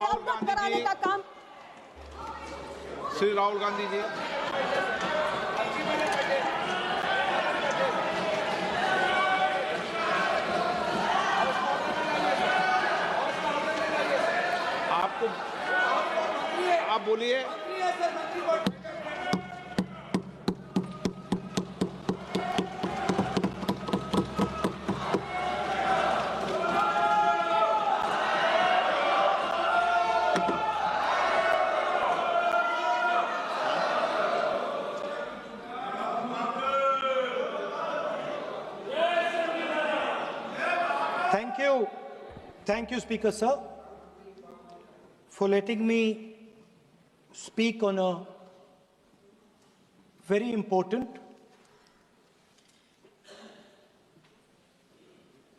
अवगत कराने का काम। श्री राहुल गांधी जी। आपको आप बोलिए। Thank you, Speaker Sir, for letting me speak on a very important,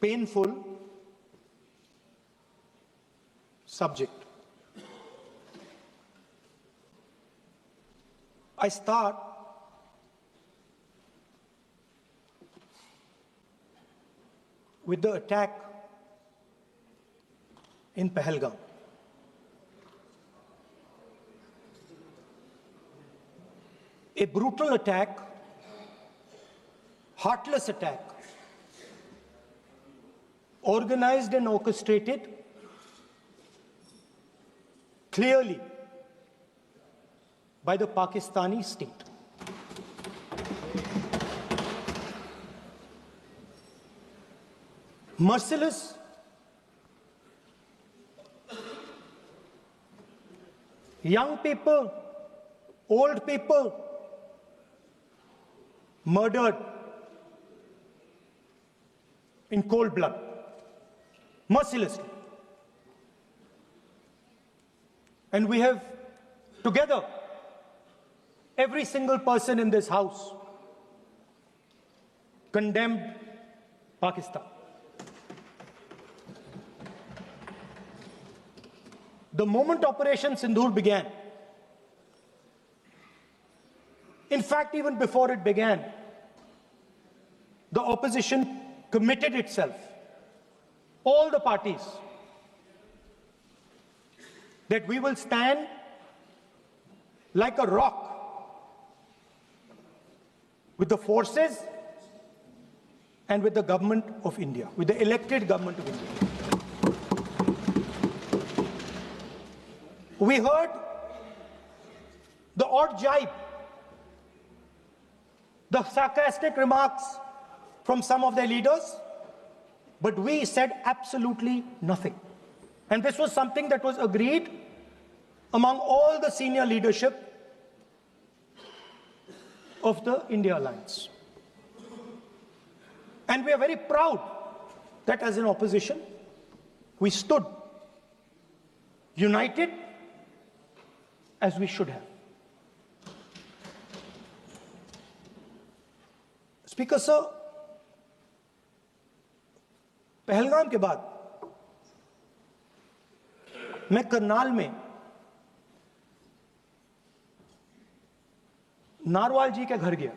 painful subject. I start with the attack in Pahalgam. A brutal attack, heartless attack, organized and orchestrated clearly by the Pakistani state. Merciless, young people, old people murdered in cold blood, mercilessly. And we have together, every single person in this house, condemned Pakistan. The moment Operation Sindoor began, in fact, even before it began, the opposition committed itself, all the parties, that we will stand like a rock with the forces and with the government of India, with the elected government of India. We heard the odd jibe, the sarcastic remarks from some of their leaders, but we said absolutely nothing. And this was something that was agreed among all the senior leadership of the India Alliance. And we are very proud that as an opposition, we stood united as we should have. Speaker Sir, Pahalgam के बाद मैं करनाल में narwhal जी के घर गया।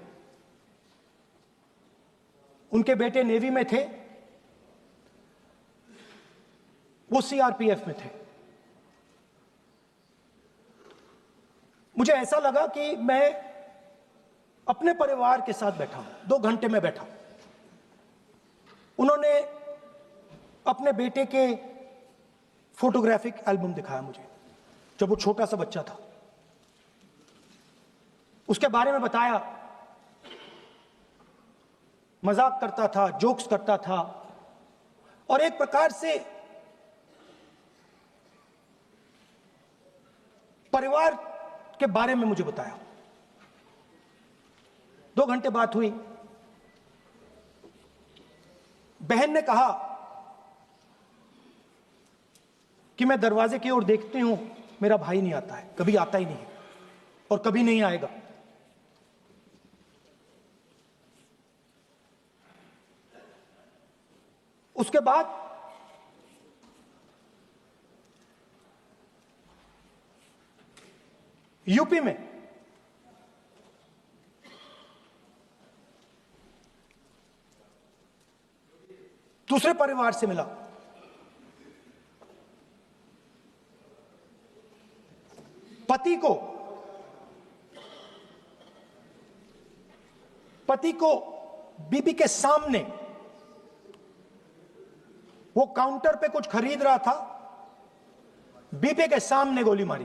उनके बेटे navy में थे, वो सीआरपीएफ में थे। मुझे ऐसा लगा कि मैं अपने परिवार के साथ बैठा हूं। 2 घंटे में बैठा। उन्होंने अपने बेटे के फोटोग्राफिक एल्बम दिखाया मुझे, जब वो छोटा सा बच्चा था। उसके बारे में बताया, मजाक करता था, जोक्स करता था, और एक प्रकार से परिवार के बारे में मुझे बताया। 2 घंटे बात हुई। बहन ने कहा कि मैं दरवाजे की ओर देखती हूं, मेरा भाई नहीं आता है, कभी आता ही नहीं है और कभी नहीं आएगा। उसके बाद यूपी में दूसरे परिवार से मिला। पति को बीबी के सामने वो काउंटर पे कुछ खरीद रहा था, बीबी के सामने गोली मारी।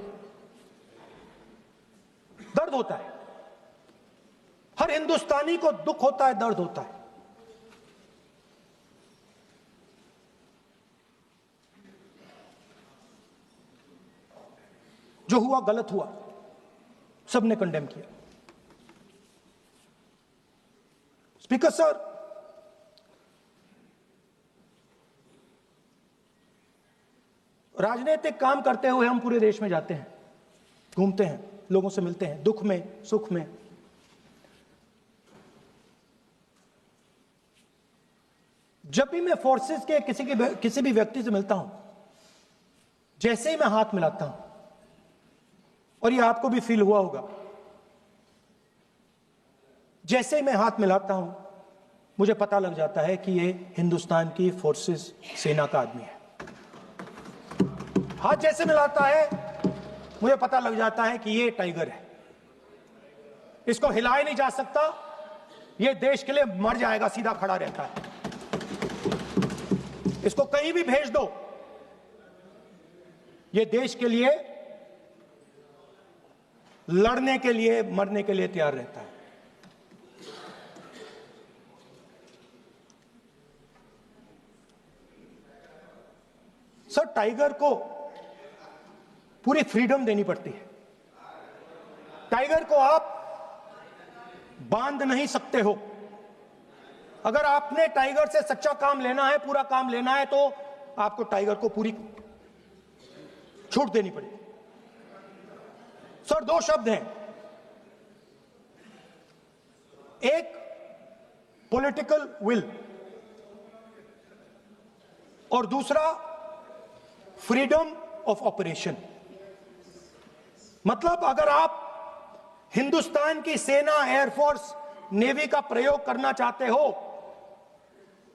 दर्द होता है, हर हिंदुस्तानी को दुख होता है, दर्द होता है। जो हुआ गलत हुआ, सबने कंडेम किया। स्पीकर सर, राजनीतिक काम करते हुए हम पूरे देश में जाते हैं, घूमते हैं, लोगों से मिलते हैं, दुख में सुख में। जब भी मैं फोर्सेस के किसी भी व्यक्ति से मिलता हूं, जैसे ही मैं हाथ मिलाता हूं, और ये आपको भी फील हुआ होगा, जैसे ही मैं हाथ मिलाता हूं मुझे पता लग जाता है कि ये हिंदुस्तान की फोर्सेस सेना का आदमी है। हाथ जैसे मिलाता है मुझे पता लग जाता है कि ये टाइगर है, इसको हिलाया नहीं जा सकता, ये देश के लिए मर जाएगा, सीधा खड़ा रहता है। इसको कहीं भी भेज दो, ये देश के लिए लड़ने के लिए, मरने के लिए तैयार रहता है। सर, टाइगर को पूरी फ्रीडम देनी पड़ती है। टाइगर को आप बांध नहीं सकते हो। अगर आपने टाइगर से सच्चा काम लेना है, पूरा काम लेना है, तो आपको टाइगर को पूरी छूट देनी पड़ेगी। सर, दो शब्द हैं, एक पॉलिटिकल विल और दूसरा फ्रीडम ऑफ ऑपरेशन। मतलब अगर आप हिंदुस्तान की सेना, एयरफोर्स, नेवी का प्रयोग करना चाहते हो,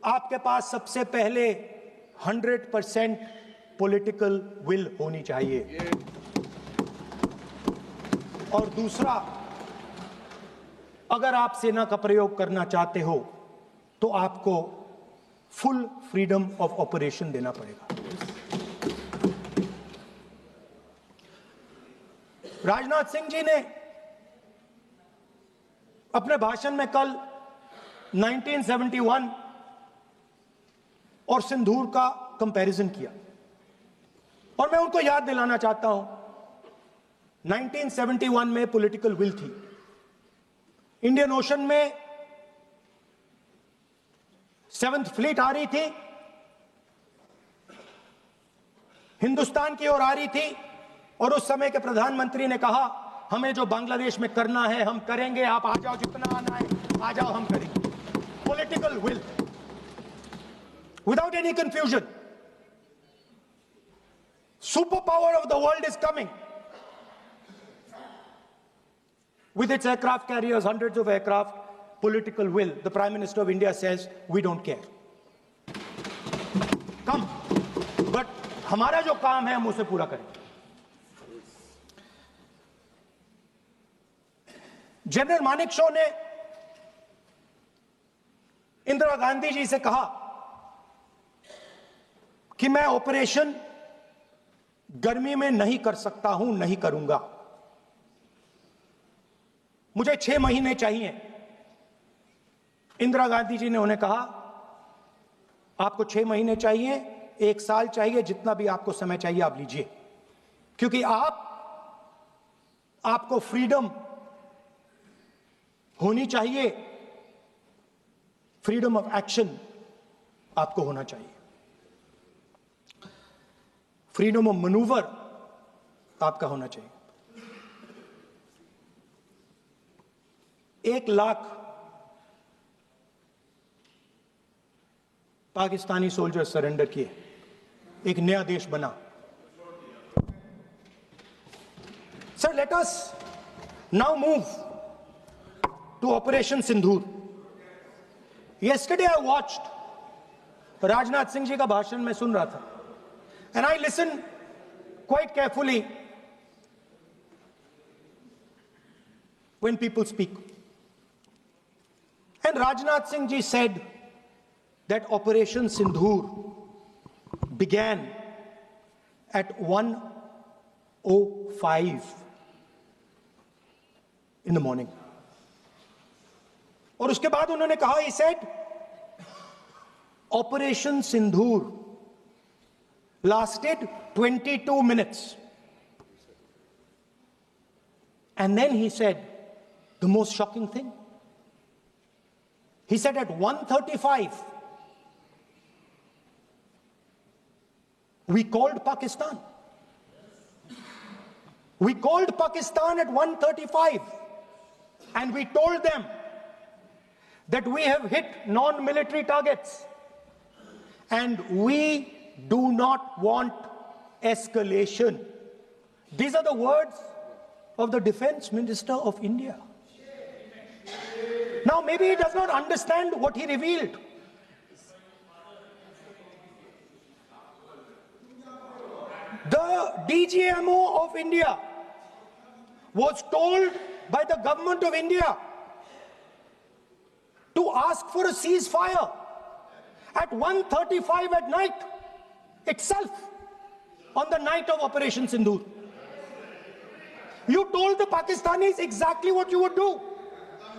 आपके पास सबसे पहले 100% पॉलिटिकल विल होनी चाहिए, और दूसरा, अगर आप सेना का प्रयोग करना चाहते हो तो आपको फुल फ्रीडम ऑफ ऑपरेशन देना पड़ेगा। राजनाथ सिंह जी ने अपने भाषण में कल 1971 और सिंदूर का कंपैरिजन किया, और मैं उनको याद दिलाना चाहता हूं, 1971 में पॉलिटिकल विल थी। इंडियन ओशन में 7th फ्लीट आ रही थी, हिंदुस्तान की ओर आ रही थी, और उस समय के प्रधानमंत्री ने कहा, हमें जो बांग्लादेश में करना है हम करेंगे, आप आ जाओ, जितना आना है आ जाओ, हम करेंगे। Political will, without any confusion. Super power of the world is coming with its aircraft carriers, hundreds of aircraft, political will. The Prime Minister of India says, we don't care. Come. But हमारा जो काम है हम उसे पूरा करें। General Manekshaw ने इंदिरा गांधी जी से कहा कि मैं ऑपरेशन गर्मी में नहीं कर सकता हूं, नहीं करूंगा, मुझे 6 महीने चाहिए। इंदिरा गांधी जी ने उन्हें कहा, आपको 6 महीने चाहिए, 1 साल चाहिए, जितना भी आपको समय चाहिए आप लीजिए, क्योंकि आपको फ्रीडम होनी चाहिए, फ्रीडम ऑफ एक्शन आपको होना चाहिए, फ्रीडम ऑफ मैनूवर आपका होना चाहिए। 1 लाख पाकिस्तानी सोल्जर सरेंडर किए, एक नया देश बना। Sir, let us now move to operation Sindoor. yesterday I watched Rajnath Singh ji का भाषण में सुन रहा था, and I listened quite carefully when people speak. And Rajnath Singh ji said that Operation Sindhur began at 1:05 in the morning. और उसके बाद उन्होंने कहा, he said, Operation Sindhur lasted 22 minutes. And then he said the most shocking thing. He said at 1:35, we called Pakistan. We called Pakistan at 1:35 and we told them that we have hit non-military targets and we do not want escalation. These are the words of the Defense Minister of India. Now, maybe he does not understand what he revealed. The DGMO of India was told by the government of India to ask for a ceasefire at 1:35 at night itself, on the night of Operation Sindhur. You told the Pakistanis exactly what you would do.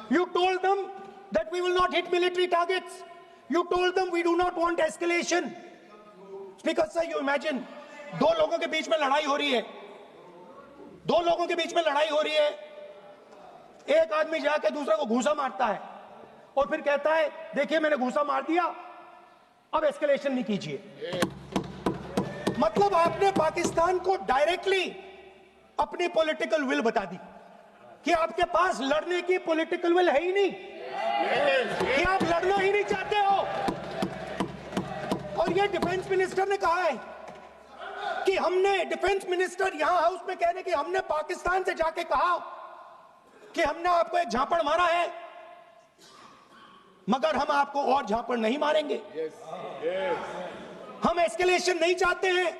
You told them that we will not hit military targets. You told them we do not want escalation. Speaker sir, you imagine, दो लोगों के बीच में लड़ाई हो रही है, दो लोगों के बीच में लड़ाई हो रही है, एक आदमी जाके दूसरे को घूंसा मारता है और फिर कहता है देखिए मैंने घूंसा मार दिया, अब एस्केलेशन नहीं कीजिए. मतलब आपने पाकिस्तान को डायरेक्टली अपनी पॉलिटिकल विल बता दी कि आपके पास लड़ने की पॉलिटिकल विल है ही नहीं, कि आप लड़ना ही नहीं चाहते हो. और ये डिफेंस मिनिस्टर ने कहा है कि हमने, डिफेंस मिनिस्टर यहां हाउस में कहने कि हमने पाकिस्तान से जाके कहा कि हमने आपको एक झापड़ मारा है मगर हम आपको और झापड़ नहीं मारेंगे. हम एस्केलेशन नहीं चाहते हैं,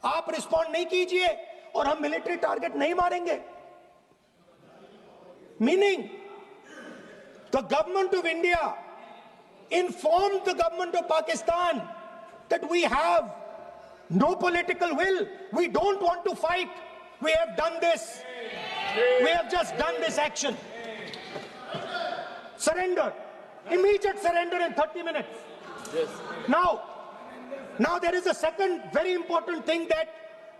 आप रिस्पॉन्ड नहीं कीजिए और हम मिलिट्री टारगेट नहीं मारेंगे. Meaning the government of India informed the government of Pakistan that we have no political will, we don't want to fight, we have done this, we have just done this action. Surrender, immediate surrender in 30 minutes. Yes. Now there is a second very important thing that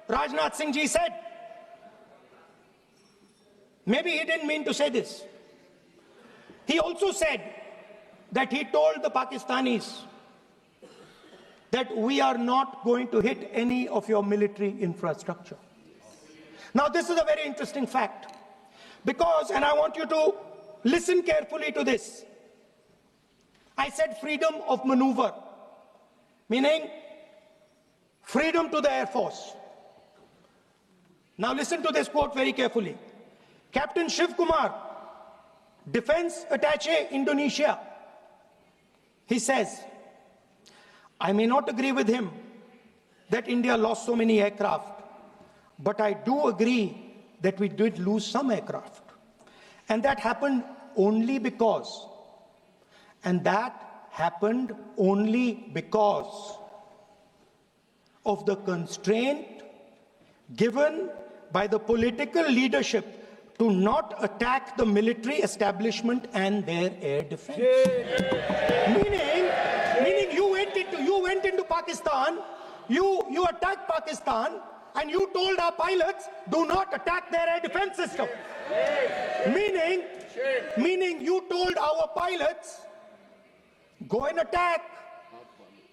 Rajnath Singh ji said. Maybe he didn't mean to say this. He also said that he told the Pakistanis that we are not going to hit any of your military infrastructure. Now this is a very interesting fact because, and I want you to listen carefully to this. I said freedom of maneuver, meaning freedom to the Air Force. Now listen to this quote very carefully. Captain Shiv Kumar, Defense Attaché, Indonesia, he says, I may not agree with him that India lost so many aircraft, but I do agree that we did lose some aircraft. And that happened only because, of the constraint given by the political leadership to not attack the military establishment and their air defense. Meaning you went into Pakistan, you attacked Pakistan, and you told our pilots, do not attack their air defense system. Meaning you told our pilots, go and attack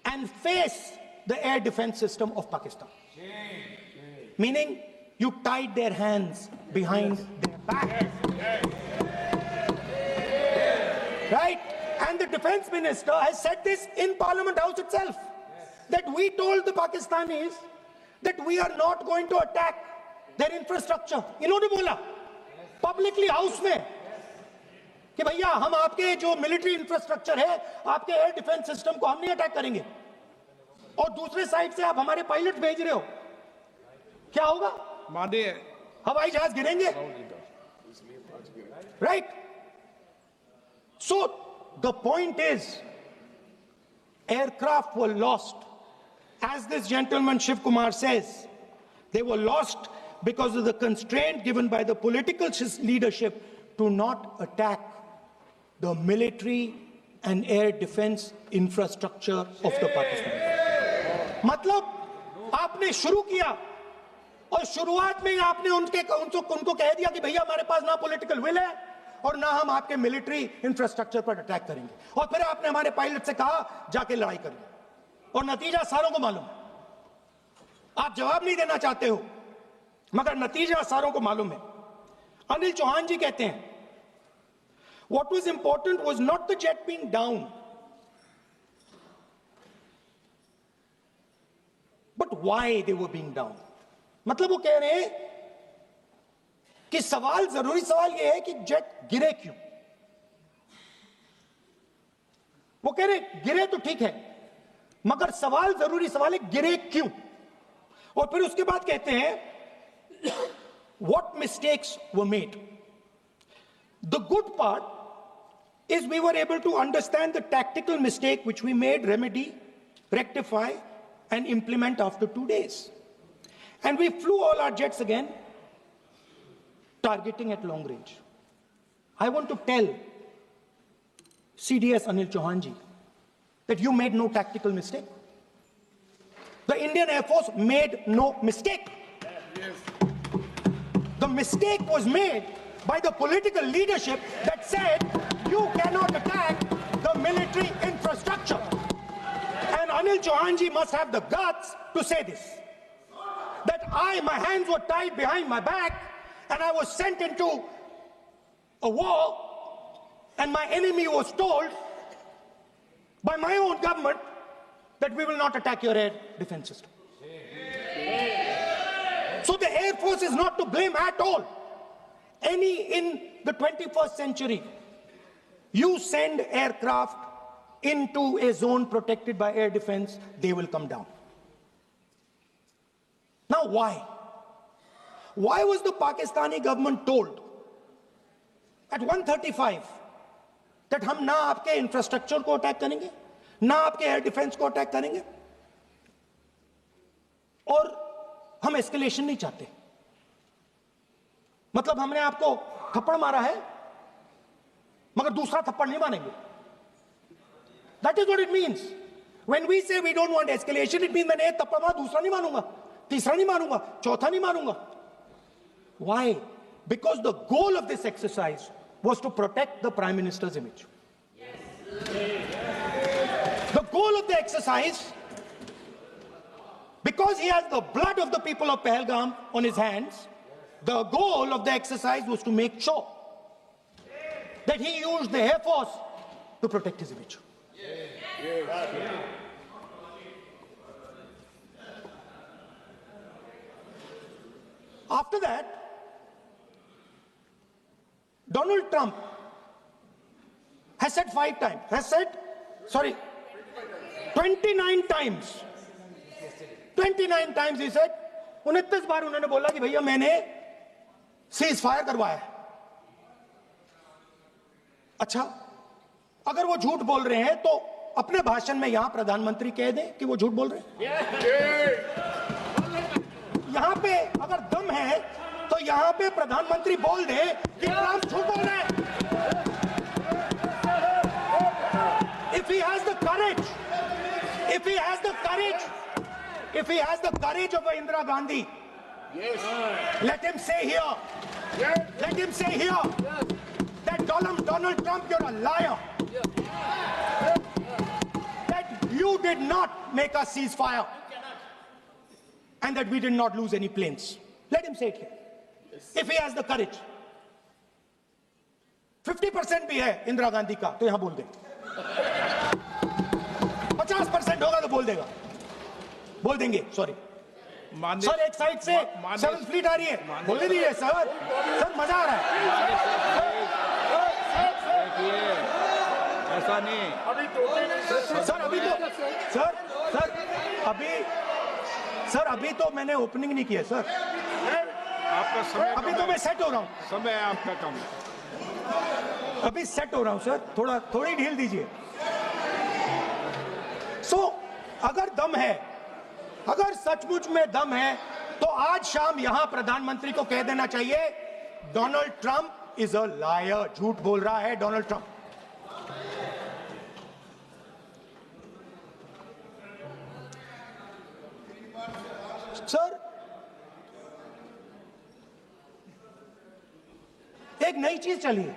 and face the air defense system of Pakistan. Meaning you tied their hands behind their back. Right? And the defense minister has said this in Parliament House itself, that we told the Pakistanis that we are not going to attack their infrastructure. इन्होंने बोला publicly house में कि भैया हम आपके जो military infrastructure है, आपके एयर डिफेंस सिस्टम को हम नहीं अटैक करेंगे. और दूसरे साइड से आप हमारे पायलट भेज रहे हो, क्या होगा? माननीय हवाई जहाज गिरेंगे. Right? So the point is, aircraft were lost. As this gentleman Shiv Kumar says, they were lost because of the constraint given by the political leadership to not attack the military and air defense infrastructure of the Pakistan. मतलब आपने शुरू किया और शुरुआत में ही आपने उनको कह दिया कि भैया हमारे पास ना पॉलिटिकल विल है और ना हम आपके मिलिट्री इंफ्रास्ट्रक्चर पर अटैक करेंगे, और फिर आपने हमारे पायलट से कहा जाके लड़ाई करिए, और नतीजा सारों को मालूम है। आप जवाब नहीं देना चाहते हो, मगर नतीजा सारों को मालूम है। अनिल चौहान जी कहते हैं, what was important was not the jet being down, but why they were being down. मतलब वो कह रहे हैं कि जरूरी सवाल ये है कि जेट गिरे क्यों। वो कह रहे गिरे तो ठीक है, मगर जरूरी सवाल है गिरे क्यों। और फिर उसके बाद कहते हैं what mistakes were made. The good part is we were able to understand the tactical mistake which we made, remedy, rectify and implement after 2 days. And we flew all our jets again, targeting at long range. I want to tell CDS Anil Chauhan ji that you made no tactical mistake. The Indian Air Force made no mistake. The mistake was made by the political leadership that said you cannot attack the military infrastructure. And Anil Chauhan ji must have the guts to say this. That my hands were tied behind my back and I was sent into a war and my enemy was told by my own government that we will not attack your air defense system. So the Air Force is not to blame at all. In the 21st century, you send aircraft into a zone protected by air defense, they will come down. Now why? Why was the Pakistani government told at 1:35 that हम ना आपके infrastructure को attack करेंगे, ना आपके air defence को attack करेंगे, और हम एस्केलेशन नहीं चाहते? मतलब हमने आपको थप्पड़ मारा है मगर दूसरा थप्पड़ नहीं मारेंगे. That is what it means. When we say we don't want escalation, it means मैंने एक थप्पड़ मारा, दूसरा नहीं मारूंगा, तीसरा नहीं मारूंगा, चौथा नहीं मारूंगा. Why? Because the goal of this exercise was to protect the Prime Minister's image. The goal of the exercise, because he has the blood of the people of Pahalgam on his hands, the goal of the exercise was to make sure that he used the Air Force to protect his image. After that, Donald Trump has said 29 times. 29 times he said, 29 बार उन्होंने बोला कि भैया मैंने cease fire करवाया है. अच्छा, अगर वो झूठ बोल रहे हैं तो अपने भाषण में यहां प्रधानमंत्री कह दें कि वो झूठ बोल रहे हैं. यहां पे अगर दम है तो यहां पे प्रधानमंत्री बोल दे कि ट्रंप झूठ बोल रहे हैं. If he has the courage, if he has the courage of Indira Gandhi, let him say here, that Donald Trump, you're a liar. That you did not make a ceasefire and that we did not lose any planes. Let him say it here. If he has the courage. 50% भी है इंदिरा गांधी का तो यहां बोल दे. 50% होगा तो बोल देगा, बोल देंगे. सॉरी सर, एक साइड से 7th फ्लीट आ रही है, बोलने दीजिए सर. सर मजा आ रहा है. ऐसा नहीं सर. अभी तो मैंने ओपनिंग नहीं किया सर. आपका समय अभी कम तो है। मैं सेट हो रहा हूं, समय है आपका कम। अभी सेट हो रहा हूं सर, थोड़ी ढील दीजिए। अगर दम है, अगर सचमुच में दम है, तो आज शाम यहां प्रधानमंत्री को कह देना चाहिए, Donald Trump is a liar, झूठ बोल रहा है डोनाल्ड ट्रंप। सर, एक नई चीज चली है,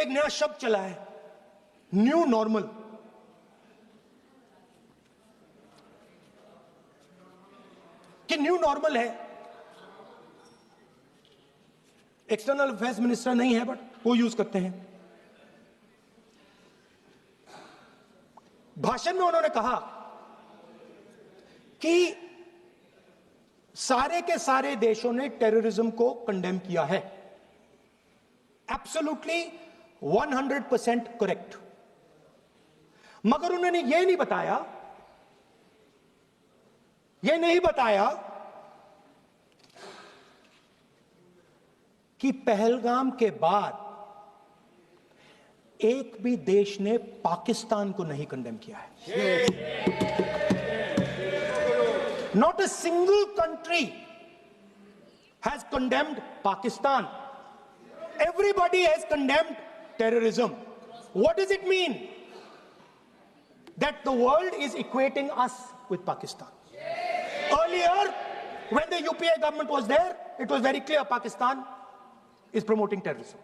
एक नया शब्द चला है, न्यू नॉर्मल। कि न्यू नॉर्मल है, एक्सटर्नल अफेयर्स मिनिस्टर नहीं है बट वो यूज करते हैं। भाषण में उन्होंने कहा कि सारे के सारे देशों ने टेररिज्म को कंडेम किया है। Absolutely 100% correct. मगर उन्होंने यह नहीं बताया कि पहलगाम के बाद एक भी देश ने पाकिस्तान को नहीं कंडेम किया है। Not a single country has condemned Pakistan. Everybody has condemned terrorism. What does it mean? That the world is equating us with Pakistan. Earlier, when the UPA government was there, it was very clear Pakistan is promoting terrorism.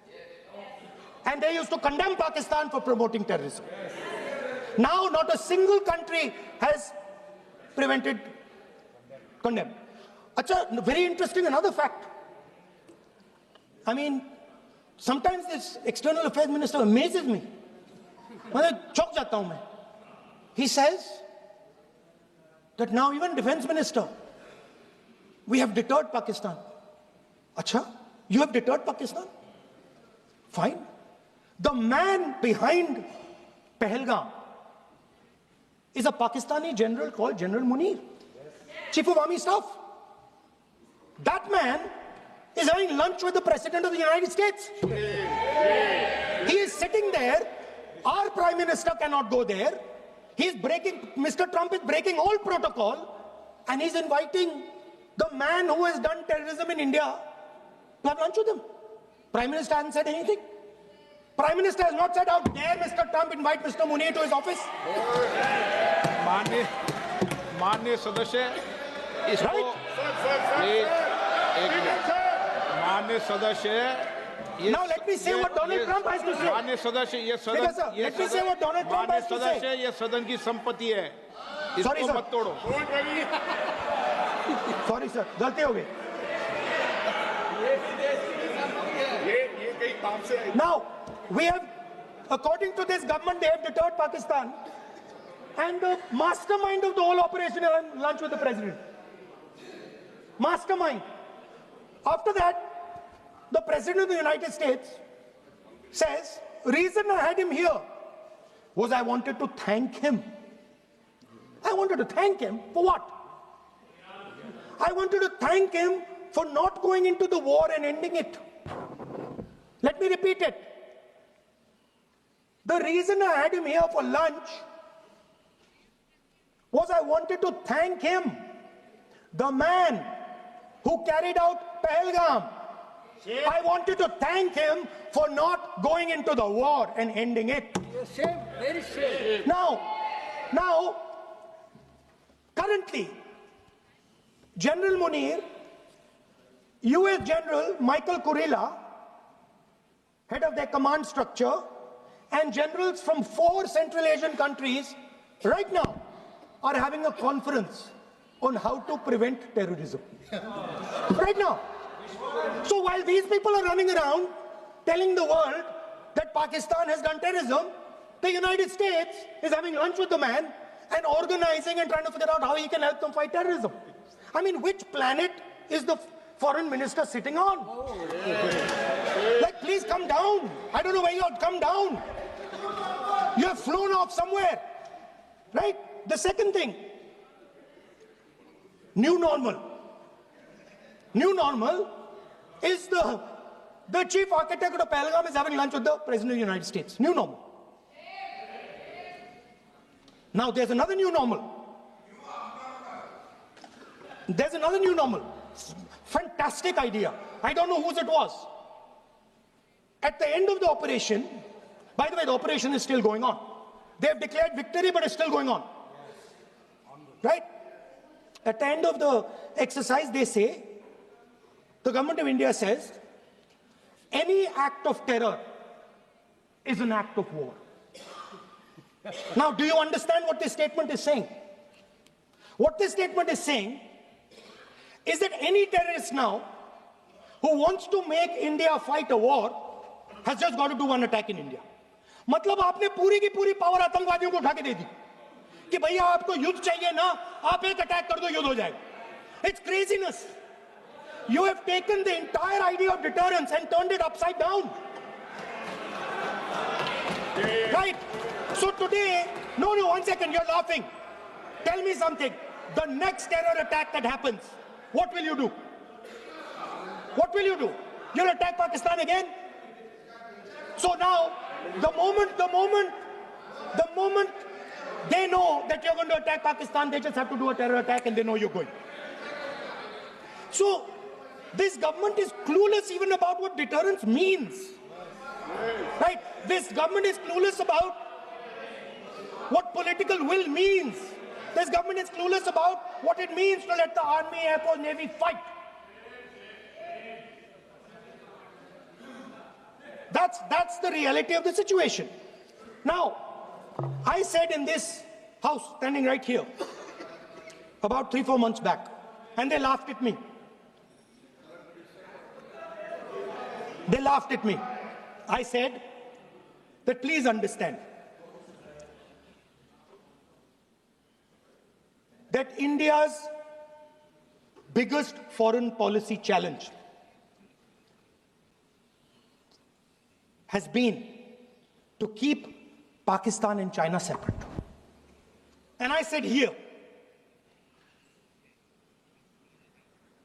And they used to condemn Pakistan for promoting terrorism. Now, not a single country has condemned. Acha, very interesting, another fact. I mean, sometimes this external affairs minister amazes me. चौंक जाता हूं मैं. He says that now even defense minister, we have deterred Pakistan. Acha, you have deterred Pakistan? Fine. The man behind Pahalgam is a Pakistani general called General Munir, Chief of Army Staff. That man is having lunch with the President of the United States. He is sitting there. Our Prime Minister cannot go there. Mr. Trump is breaking all protocol, and he's inviting the man who has done terrorism in India to have lunch with him. Prime Minister hasn't said anything. Prime Minister has not said, how dare Mr. Trump invite Mr. Munir to his office? माननीय सदस्य, इसको माननीय सदस्य, now let me say what Donald Trump has to say. माननीय सदस्य, ये सदन, let me say what Donald Trump has to say. सदस्य, ये सदन की संपत्ति है, इसको मत तोड़ो. Sorry sir, गलती हो गई. Now we have, according to this government, they have deterred Pakistan, and the mastermind of the whole operation is having lunch with the president. Mastermind. After that, the President of the United States says, reason I had him here was I wanted to thank him. I wanted to thank him for what? I wanted to thank him for not going into the war and ending it. Let me repeat it. The reason I had him here for lunch was I wanted to thank him, the man who carried out Pahalgam. I wanted to thank him for not going into the war and ending it. Shame, very shame. Now, currently, General Munir, US General Michael Kurilla, head of their command structure, and generals from 4 Central Asian countries right now are having a conference on how to prevent terrorism. Right now. So while these people are running around telling the world that Pakistan has done terrorism, the United States is having lunch with the man and organizing and trying to figure out how he can help them fight terrorism. I mean, which planet is the foreign minister sitting on? Like, please come down. I don't know where you are. Come down. You have flown off somewhere. Right? The second thing, new normal. New normal is the chief architect of Pahalgam is having lunch with the President of the United States. New normal. Now there's another new normal. There's another new normal. Fantastic idea. I don't know whose it was. At the end of the operation, by the way, the operation is still going on. They have declared victory, but it's still going on. Right? At the end of the exercise, they say, the government of India says, any act of terror is an act of war. Now, do you understand what this statement is saying? What this statement is saying is that any terrorist now who wants to make India fight a war has just got to do one attack in India. मतलब आपने पूरी की पूरी power आतंकवादियों को उठा के दे दी कि भैया आपको युद्ध चाहिए ना, आप एक अटैक कर दो, युद्ध हो जाएगा. It's craziness. You have taken the entire idea of deterrence and turned it upside down. Right? So today, no, one second, you're laughing. Tell me something. The next terror attack that happens, what will you do? What will you do? You'll attack Pakistan again? So now, the moment they know that you're going to attack Pakistan, they just have to do a terror attack and they know you're going. So, this government is clueless even about what deterrence means. Right? This government is clueless about what political will means. This government is clueless about what it means to let the Army, Air Force, Navy fight. That's the reality of the situation. Now, I said in this house, standing right here, about 3-4 months back, and they laughed at me. They laughed at me. I said that please understand that India's biggest foreign policy challenge has been to keep Pakistan and China separate. And I said here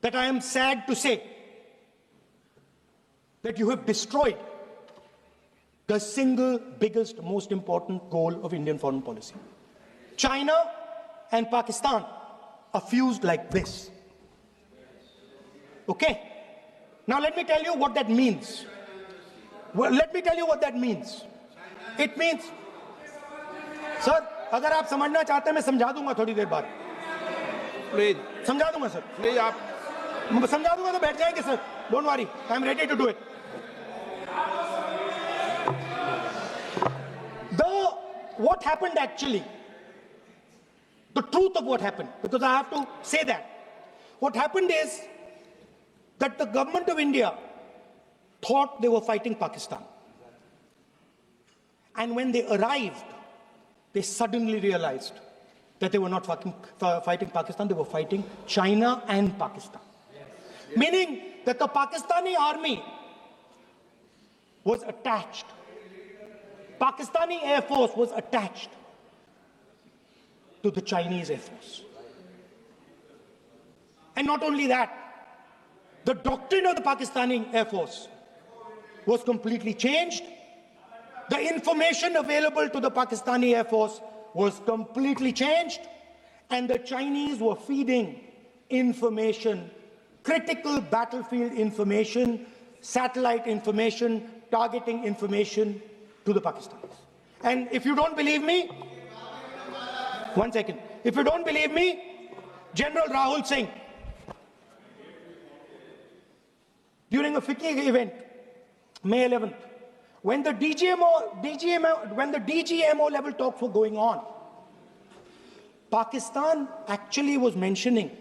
that I am sad to say that you have destroyed the single biggest, most important goal of Indian foreign policy. China and Pakistan are fused like this. Okay? Now let me tell you what that means. Well, let me tell you what that means. It means, sir, अगर आप समझना चाहते हैं मैं समझा दूंगा थोड़ी देर बाद. Please, समझा दूंगा सर. please, आप समझा दूंगा तो बैठ जाएंगे sir. Don't worry, I am ready to do it. What happened actually, the truth of what happened, because I have to say that. What happened is that the government of India thought they were fighting Pakistan. And when they arrived, they suddenly realized that they were not fighting Pakistan, they were fighting China and Pakistan. Meaning that the Pakistani army was attached. Pakistani Air Force was attached to the Chinese Air Force. And not only that, the doctrine of the Pakistani Air Force was completely changed. The information available to the Pakistani Air Force was completely changed. And the Chinese were feeding information, critical battlefield information, satellite information, targeting information to the Pakistanis. And if you don't believe me, one second. If you don't believe me, General Rahul Singh, during a FICCI event, May 11th, when the DGMO level talks were going on, Pakistan actually was mentioning,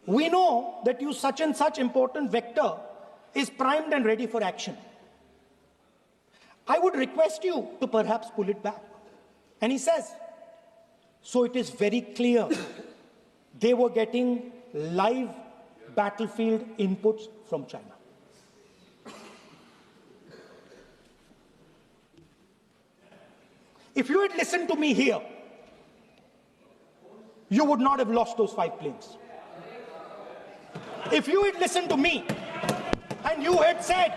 we know that you such and such important vector is primed and ready for action. I would request you to perhaps pull it back. And he says, so it is very clear they were getting live battlefield inputs from China. If you had listened to me here, you would not have lost those 5 planes. If you had listened to me and you had said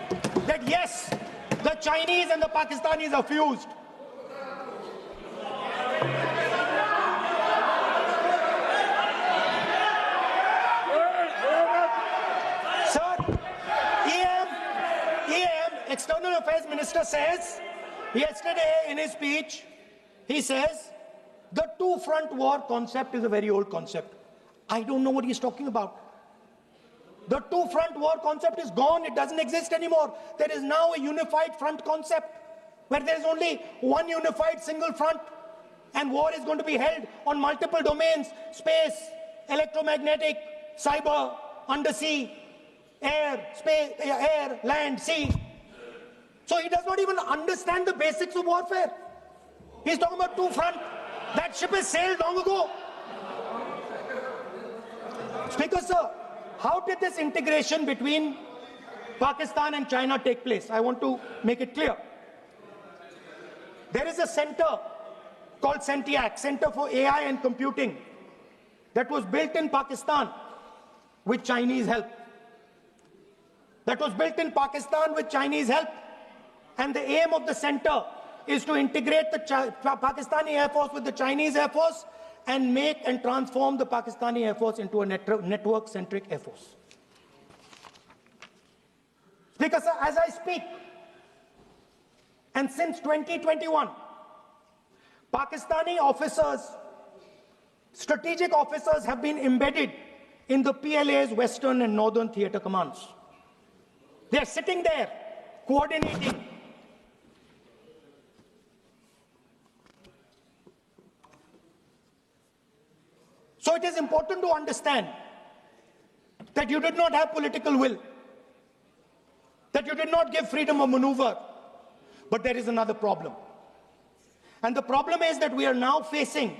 that yes, the Chinese and the Pakistanis are fused, sir, External Affairs Minister says yesterday in his speech, he says the two-front war concept is a very old concept. I don't know what he's talking about. The two-front war concept is gone. It doesn't exist anymore. There is now a unified front concept where there is only one unified single front, and war is going to be held on multiple domains: space, electromagnetic, cyber, undersea, air, space, air, land, sea. So he does not even understand the basics of warfare. He's talking about two front. That ship has sailed long ago. Speaker, sir, how did this integration between Pakistan and China take place? I want to make it clear. There is a center called CENTIAC, Center for AI and Computing, that was built in Pakistan with Chinese help. That was built in Pakistan with Chinese help. And the aim of the center is to integrate the Pakistani Air Force with the Chinese Air Force and make and transform the Pakistani Air Force into a network-centric Air Force. Speaker, sir, as I speak, and since 2021, Pakistani officers, strategic officers, have been embedded in the PLA's Western and Northern Theatre Commands. They are sitting there, coordinating. So it is important to understand that you did not have political will, that you did not give freedom of maneuver, but there is another problem. And the problem is that we are now facing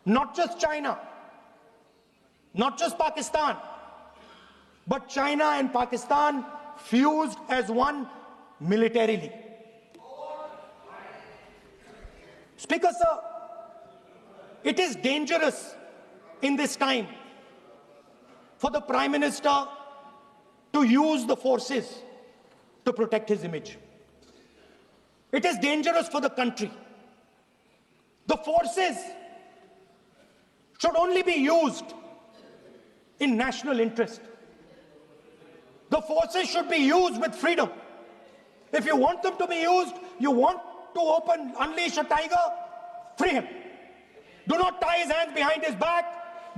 not just China, not just Pakistan, but China and Pakistan fused as one militarily. Speaker, sir, it is dangerous in this time for the Prime Minister to use the forces to protect his image. It is dangerous for the country. The forces should only be used in national interest. The forces should be used with freedom. If you want them to be used, you want to unleash a tiger, free him. Do not tie his hands behind his back.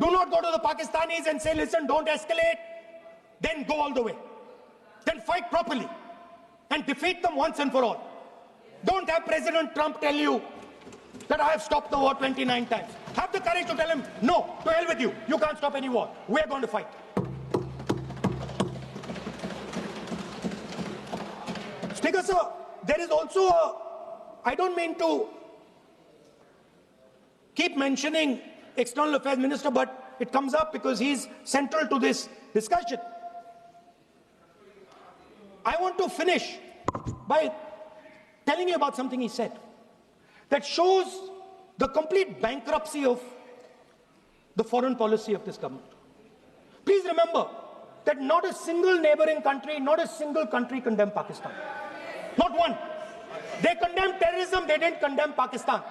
Do not go to the Pakistanis and say, listen, don't escalate. Then go all the way. Then fight properly and defeat them once and for all. Don't have President Trump tell you that I have stopped the war 29 times. Have the courage to tell him, no, to hell with you. You can't stop any war. We're going to fight. Speaker, sir, there is also I don't mean to keep mentioning External Affairs Minister, but it comes up because he's central to this discussion. I want to finish by telling you about something he said that shows the complete bankruptcy of the foreign policy of this government. Please remember that not a single neighboring country, not a single country condemned Pakistan. Not one. They condemned terrorism, they didn't condemn Pakistan.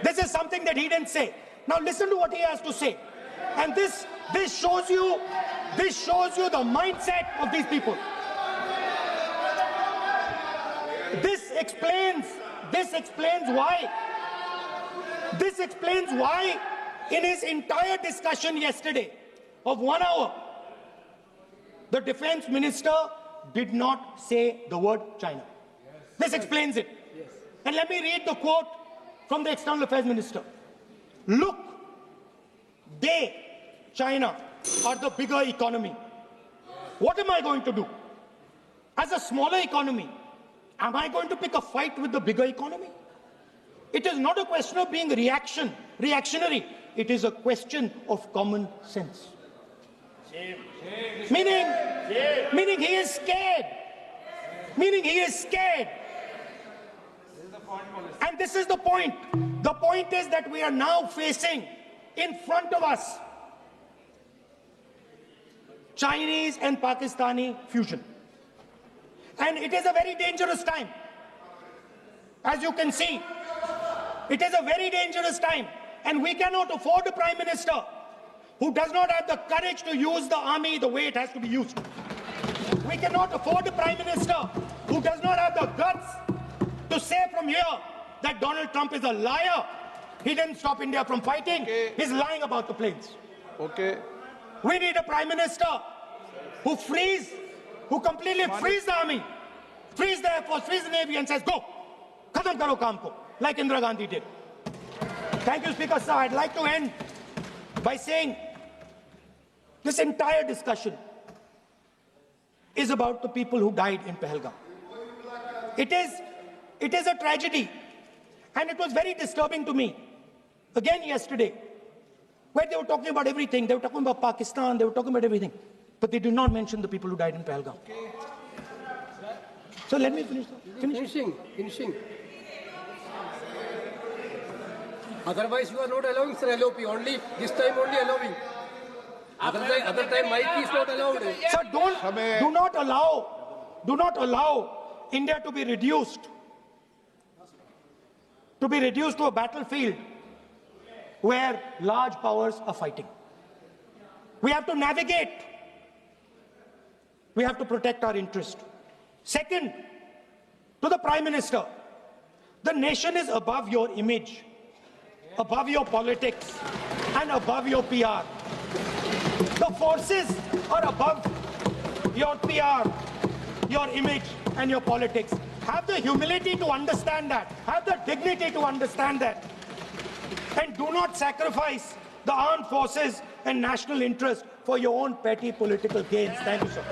This is something that he didn't say. Now listen to what he has to say. And this shows you the mindset of these people. This explains why in his entire discussion yesterday of 1 hour, the defense minister did not say the word China. This explains it. And let me read the quote from the External Affairs Minister. Look, China, are the bigger economy. What am I going to do? As a smaller economy, am I going to pick a fight with the bigger economy? It is not a question of being reactionary. It is a question of common sense. Meaning he is scared. And this is the point. The point is that we are now facing in front of us Chinese and Pakistani fusion. And it is a very dangerous time. As you can see, it is a very dangerous time. And we cannot afford a Prime Minister who does not have the courage to use the army the way it has to be used. We cannot afford a Prime Minister who does not have the guts to say from here that Donald Trump is a liar. He didn't stop India from fighting. Okay. He's lying about the planes. Okay. We need a Prime Minister who completely frees the army, frees the Air Force, frees the Navy and says, go, khatam karo kaam ko, like Indira Gandhi did. Thank you, Speaker Sir. I'd like to end by saying this entire discussion is about the people who died in Pahalgam. It is a tragedy, and it was very disturbing to me. Again yesterday, where they were talking about everything. They were talking about Pakistan, they were talking about everything. But they did not mention the people who died in Pahalgam. So let me finish. Finishing. Otherwise, you are not allowing, sir, LOP. Only this time, only allowing. Other time, mic is not allowed. Sir, do not allow India to be reduced to a battlefield where large powers are fighting. We have to navigate. We have to protect our interest. Second, to the Prime Minister, the nation is above your image, above your politics, and above your PR. The forces are above your PR, your image, and your politics. Have the humility to understand that. Have the dignity to understand that. And do not sacrifice the armed forces and national interest for your own petty political gains. Thank you, sir.